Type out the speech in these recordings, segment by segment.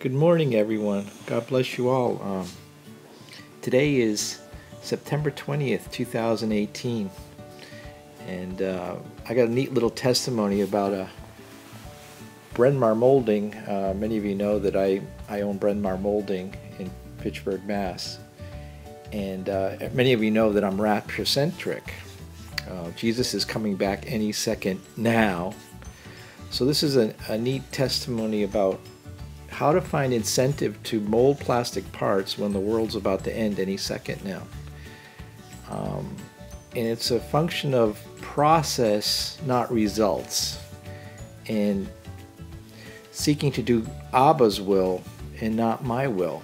Good morning, everyone. God bless you all. Today is September 20th, 2018, and I got a neat little testimony about Bryn Mawr Molding. Many of you know that I own Bryn Mawr Molding in Fitchburg, Mass. And many of you know that I'm rapture-centric. Jesus is coming back any second now. So this is a neat testimony about how to find incentive to mold plastic parts when the world's about to end any second now. And it's a function of process, not results, and seeking to do Abba's will and not my will.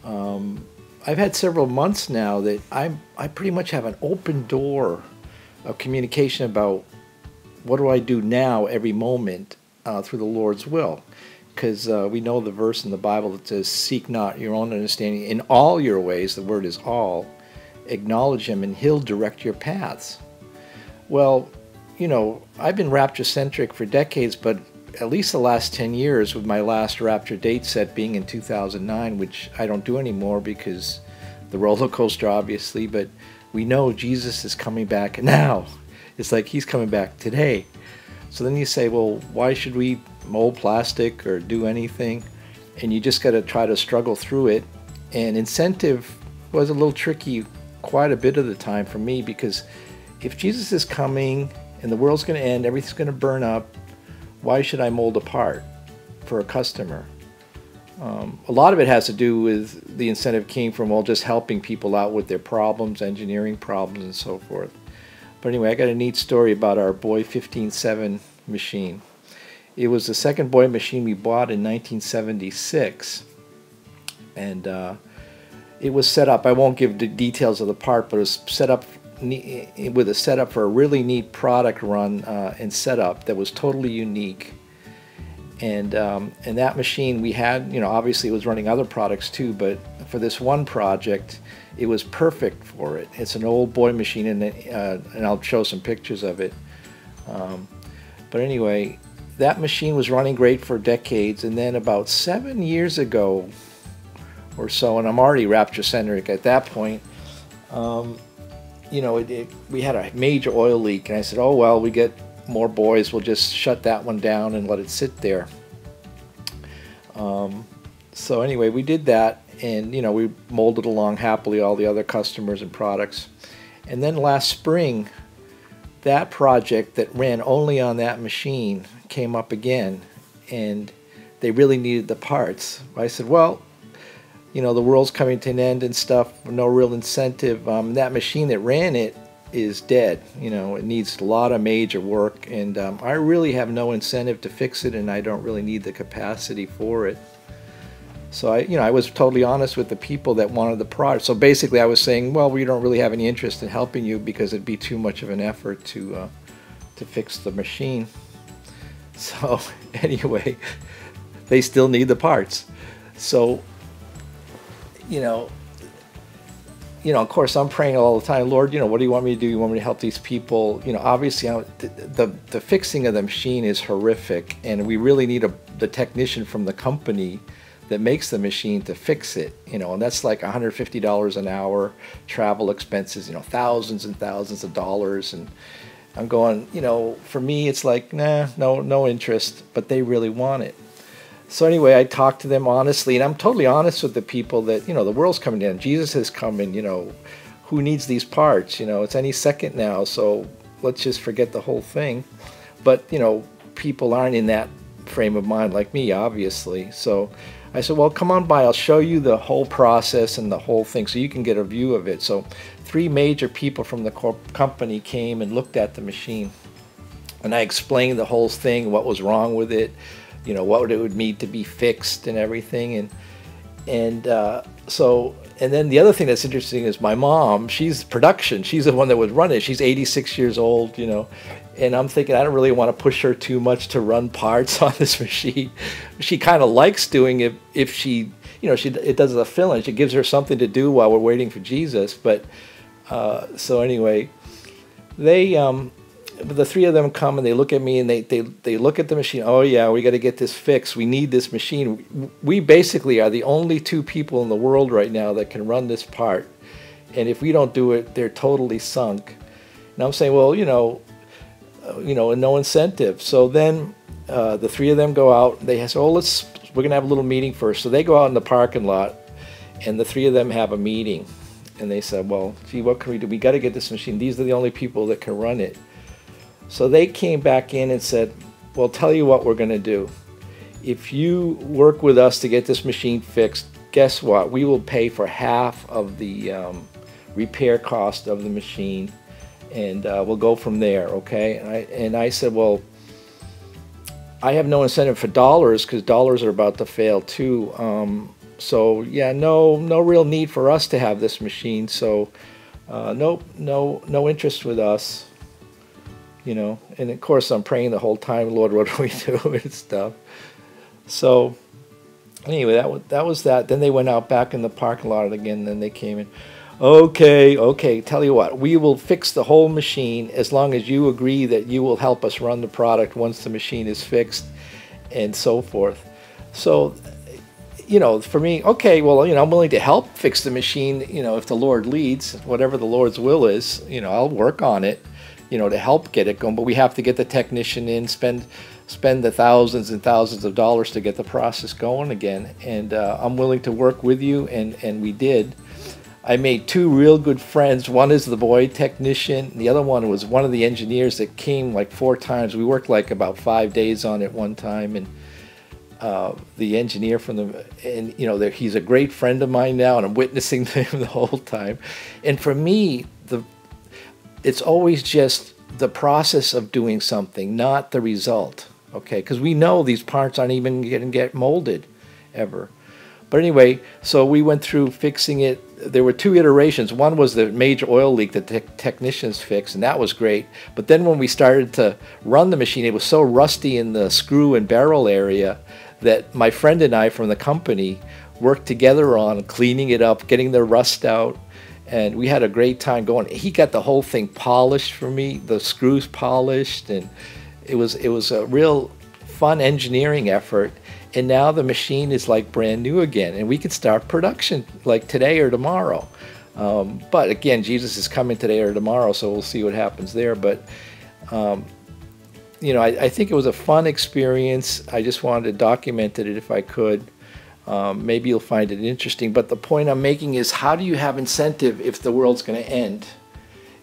I've had several months now that I pretty much have an open door of communication about what do I do now every moment through the Lord's will. Because we know the verse in the Bible that says, seek not your own understanding. In all your ways, the word is all, acknowledge him and he'll direct your paths. Well, you know, I've been rapture-centric for decades, but at least the last 10 years, with my last rapture date set being in 2009, which I don't do anymore because the roller coaster, obviously, but we know Jesus is coming back now. It's like he's coming back today. So then you say, well, why should we mold plastic or do anything? And you just got to try to struggle through it. And incentive was a little tricky quite a bit of the time for me, because if Jesus is coming and the world's going to end, everything's going to burn up, why should I mold a part for a customer? A lot of it has to do with the incentive came from, well, just helping people out with their problems, engineering problems, and so forth. But anyway, I got a neat story about our Boy 15-7 machine. It was the second Boy machine we bought in 1976. And it was set up, I won't give the details of the part, but it was set up with a setup for a really neat product run and setup that was totally unique. And that machine we had, you know, obviously it was running other products too, but for this one project, it was perfect for it. It's an old Boy machine, and I'll show some pictures of it. But anyway, that machine was running great for decades, and then about 7 years ago or so, and I'm already rapture-centric at that point, you know, we had a major oil leak, and I said, oh, well, we get more Boys, we'll just shut that one down and let it sit there. So anyway, we did that, and you know, we molded along happily, all the other customers and products. And then last spring, that project that ran only on that machine came up again, and they really needed the parts. I said, well, you know, the world's coming to an end and stuff, no real incentive. That machine that ran it is dead. You know, it needs a lot of major work, and I really have no incentive to fix it, and I don't really need the capacity for it. So I was totally honest with the people that wanted the product. So basically I was saying, well, we don't really have any interest in helping you because it'd be too much of an effort to fix the machine. So anyway, they still need the parts. So, you know, of course, I'm praying all the time, Lord, you know, what do you want me to do? You want me to help these people? You know, obviously, the fixing of the machine is horrific, and we really need the technician from the company that makes the machine to fix it, you know, and that's like $150 an hour, travel expenses, you know, thousands and thousands of dollars. And I'm going, you know, for me, it's like, nah, no interest, but they really want it. So anyway, I talked to them honestly, and I'm totally honest with the people that, you know, the world's coming in, Jesus is coming, you know, who needs these parts? You know, it's any second now, so let's just forget the whole thing. But, you know, people aren't in that frame of mind like me, obviously. So I said, well, come on by, I'll show you the whole process and the whole thing so you can get a view of it. So 3 major people from the company came and looked at the machine, and I explained the whole thing, what was wrong with it, you know, what it would need to be fixed and everything. And then the other thing that's interesting is my mom, she's production, she's the one that would run it. She's 86 years old, you know, and I'm thinking I don't really want to push her too much to run parts on this machine. She kind of likes doing it if she, you know, it does the fill-in. It gives her something to do while we're waiting for Jesus. But so anyway, they the three of them come and they look at me and they look at the machine. Oh yeah, we got to get this fixed. We need this machine. We basically are the only two people in the world right now that can run this part. And if we don't do it, they're totally sunk. And I'm saying, well, no incentive. So then the three of them go out. They say, oh, we're gonna have a little meeting first. So they go out in the parking lot, and the three of them have a meeting. And they said, well, gee, what can we do? We got to get this machine. These are the only people that can run it. So they came back in and said, well, tell you what we're going to do. If you work with us to get this machine fixed, guess what? We will pay for half of the repair cost of the machine, and we'll go from there, okay? And I said, well, I have no incentive for dollars because dollars are about to fail too. So yeah, no real need for us to have this machine. So nope, no interest with us. And of course I'm praying the whole time, Lord, what do we do and stuff. So anyway, that was that. Then they went out back in the parking lot again. And then they came in. Okay, tell you what, we will fix the whole machine as long as you agree that you will help us run the product once the machine is fixed, and so forth. So, for me, okay, well, I'm willing to help fix the machine, if the Lord leads, whatever the Lord's will is, I'll work on it, to help get it going. But we have to get the technician in, spend the thousands and thousands of dollars to get the process going again. And I'm willing to work with you, and we did. I made two real good friends. One is the boy technician. The other one was one of the engineers that came like 4 times. We worked like about 5 days on it one time, and the engineer he's a great friend of mine now, and I'm witnessing to him the whole time. And for me, it's always just the process of doing something, not the result. Okay, because we know these parts aren't even going to get molded ever. But anyway, so we went through fixing it. There were 2 iterations. One was the major oil leak that the technicians fixed, and that was great. But then when we started to run the machine, it was so rusty in the screw and barrel area that my friend and I from the company worked together on cleaning it up, getting the rust out, and we had a great time going. He got the whole thing polished for me, the screws polished, and it was a real fun engineering effort. And now the machine is like brand new again, and we could start production like today or tomorrow. But again, Jesus is coming today or tomorrow, so we'll see what happens there. But I think it was a fun experience. I just wanted to document it if I could. Maybe you'll find it interesting. But the point I'm making is, how do you have incentive if the world's going to end?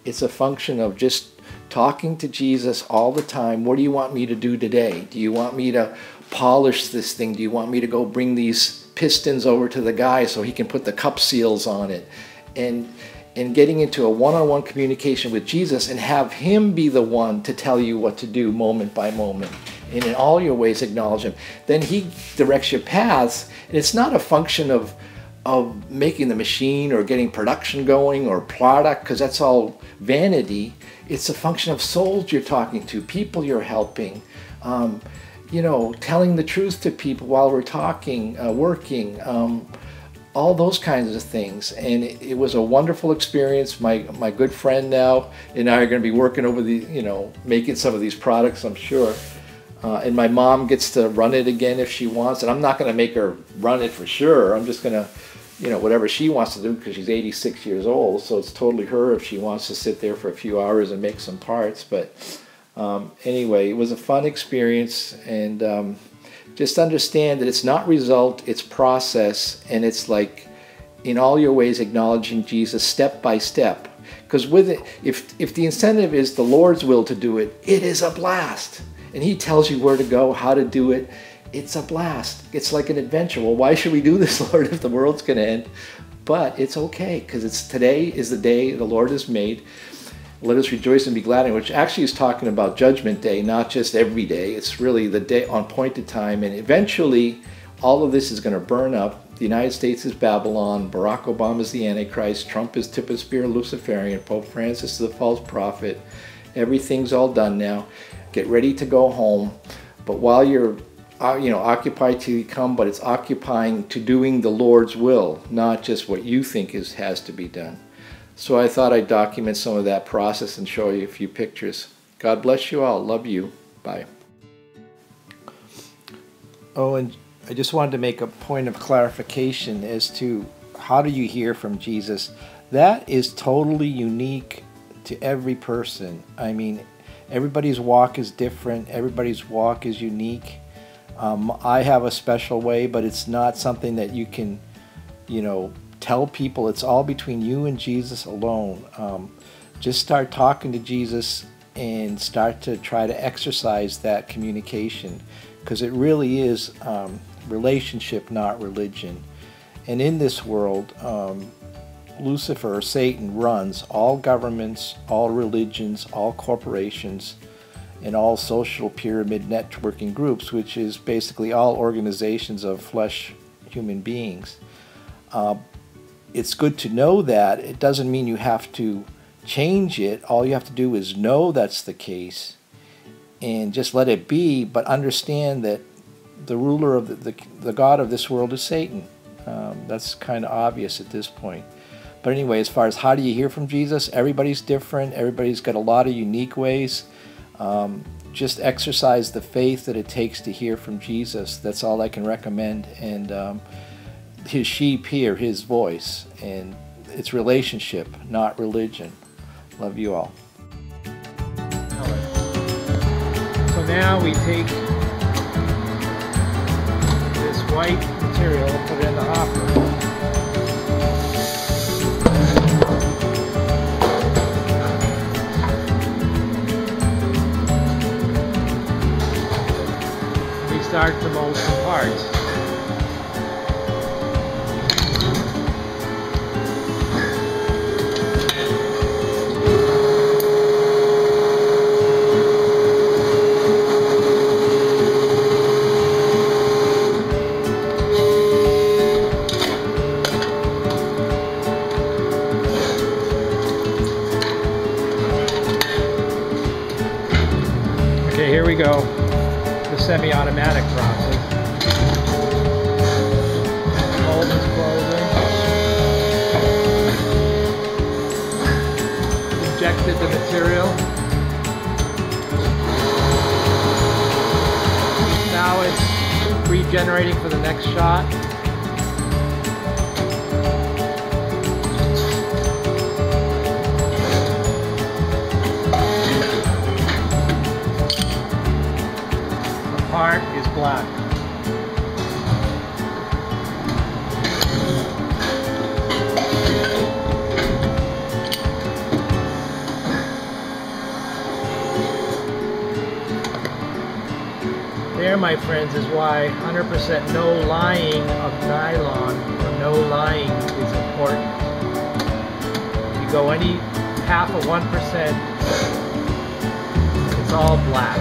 It's a function of just talking to Jesus all the time. What do you want me to do today? Do you want me to polish this thing? Do you want me to go bring these pistons over to the guy so he can put the cup seals on it? And getting into a one-on-one communication with Jesus and have him be the one to tell you what to do moment by moment. And in all your ways acknowledge him. Then he directs your paths. And it's not a function of making the machine or getting production going or product, because that's all vanity. It's a function of souls you're talking to, people you're helping, telling the truth to people while we're talking, working, all those kinds of things. And it was a wonderful experience. My good friend now and I are going to be working over making some of these products, I'm sure. And my mom gets to run it again if she wants. And I'm not going to make her run it for sure. I'm just going to, whatever she wants to do, because she's 86 years old. So it's totally her if she wants to sit there for a few hours and make some parts. But anyway, it was a fun experience, and just understand that it's not result, it's process, and it's like in all your ways acknowledging Jesus step by step. Because with it, if the incentive is the Lord's will to do it, it is a blast. And he tells you where to go, how to do it. It's a blast. It's like an adventure. Well, why should we do this, Lord, if the world's going to end? But it's okay, because today is the day the Lord has made. Let us rejoice and be glad in it, which actually is talking about Judgment Day, not just every day. It's really the day on appointed time. And eventually, all of this is going to burn up. The United States is Babylon. Barack Obama is the Antichrist. Trump is tip of spear Luciferian. Pope Francis is the false prophet. Everything's all done now. Get ready to go home. But while you're occupied till you come, but it's occupying to doing the Lord's will, not just what you think has to be done. So I thought I'd document some of that process and show you a few pictures. God bless you all. Love you. Bye. Oh, and I just wanted to make a point of clarification as to how do you hear from Jesus. That is totally unique to every person. I mean, everybody's walk is different. Everybody's walk is unique. I have a special way, but it's not something that you can, tell people. It's all between you and Jesus alone. Just start talking to Jesus and start to try to exercise that communication, because it really is relationship, not religion. And in this world, Lucifer, or Satan, runs all governments, all religions, all corporations, and all social pyramid networking groups, which is basically all organizations of flesh human beings. It's good to know that. It doesn't mean you have to change it. All you have to do is know that's the case and just let it be, but understand that the ruler of the God of this world is Satan. That's kind of obvious at this point. But anyway, as far as how do you hear from Jesus, everybody's different. Everybody's got a lot of unique ways. Just exercise the faith that it takes to hear from Jesus. That's all I can recommend. And his sheep hear his voice. And it's relationship, not religion. Love you all. So now we take this white material and put it in the hopper. Start to mold some parts. Okay, here we go. The semi-automatic process. Mold is closing. Injected the material. Now it's regenerating for the next shot. Part is black. There, my friends, is why 100% no lying of nylon or no lying is important. If you go any half of 1%, it's all black.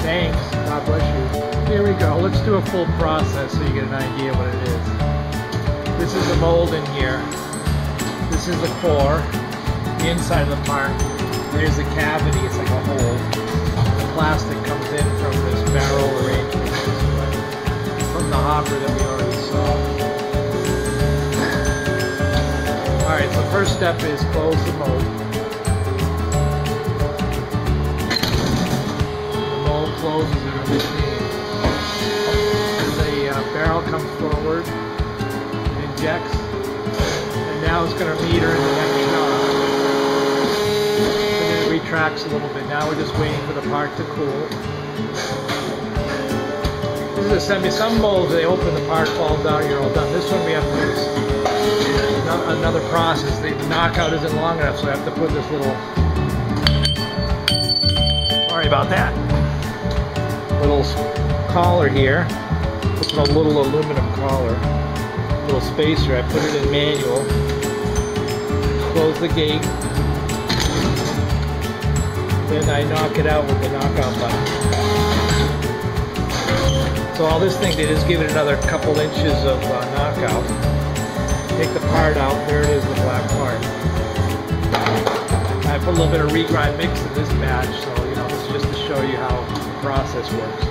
Thanks. God bless you. Here we go. Let's do a full process so you get an idea what it is. This is the mold in here. This is the core, the inside of the part. There's the cavity. It's like a hole. The plastic comes in from this barrel arrangement from the hopper that we already saw. Alright, so first step is close the mold. Closes in a machine. The barrel comes forward, it injects, and now it's going to meter in the next shot. And then it retracts a little bit. Now we're just waiting for the part to cool. This is a semi. Some molds, they open, the part falls out, you're all done. This one we have to do another process. The knockout isn't long enough, so I have to put this little. Sorry about that. Little collar here, just a little aluminum collar, little spacer. I put it in manual, close the gate, then I knock it out with the knockout button. So all this thing did is give it another couple inches of knockout. Take the part out, there it is, the black part. I put a little bit of regrind mix in this batch, so this is just to show you how process works.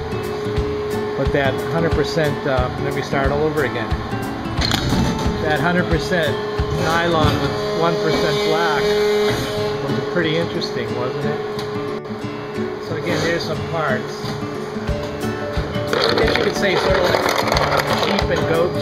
But that 100%, let me start all over again. That 100% nylon with 1% black was pretty interesting, wasn't it? So again, there's some parts. I guess you could say sort of like sheep and goat